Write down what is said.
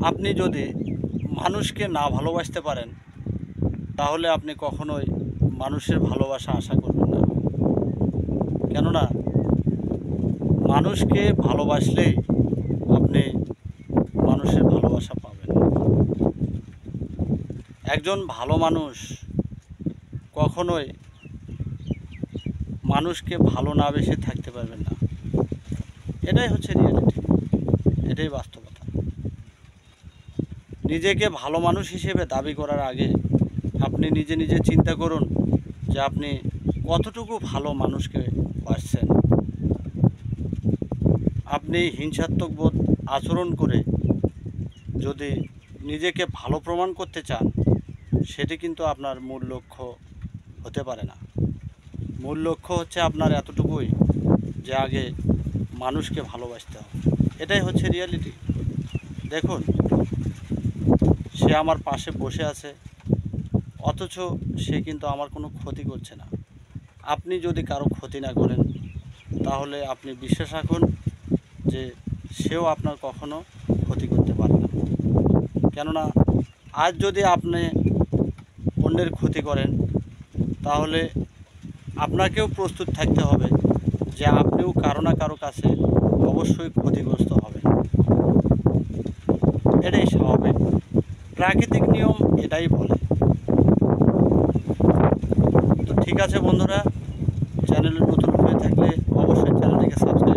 আপনি যদি মানুষকে না ভালোবাসতে পারেন তাহলে আপনি কখনোই মানুষের ভালোবাসা আশা করবেন না। কেননা মানুষকে ভালোবাসলেই আপনি মানুষের ভালোবাসা পাবেন। একজন ভালো মানুষ কখনোই মানুষকে ভালো না বেসে থাকতে পারবেন না। এটাই হচ্ছে রিয়ালিটি, এটাই বাস্তবতা। নিজেকে ভালো মানুষ হিসেবে দাবি করার আগে আপনি নিজে নিজে চিন্তা করুন যে আপনি কতটুকু ভালো মানুষকে বাসছেন। আপনি হিংসাত্মক বোধ আচরণ করে যদি নিজেকে ভালো প্রমাণ করতে চান, সেটি কিন্তু আপনার মূল লক্ষ্য হতে পারে না। মূল লক্ষ্য হচ্ছে আপনার এতটুকুই যে আগে মানুষকে ভালোবাসতে হবে। এটাই হচ্ছে রিয়ালিটি। দেখুন, সে আমার পাশে বসে আছে, অথচ সে কিন্তু আমার কোনো ক্ষতি করছে না। আপনি যদি কারো ক্ষতি না করেন তাহলে আপনি বিশ্বাস রাখুন যে সেও আপনার কখনো ক্ষতি করতে পারে না। কেননা আজ যদি আপনি অন্যের ক্ষতি করেন তাহলে আপনাকেও প্রস্তুত থাকতে হবে যে আপনিও কারো না কারো কাছে অবশ্যই ক্ষতিগ্রস্ত হবেন। এটাই স্বাভাবিক, প্রাকৃতিক নিয়ম এটাই বলে। তো ঠিক আছে বন্ধুরা, চ্যানেলে নতুন হয়ে থাকলে অবশ্যই চ্যানেলটিকে সাবস্ক্রাইব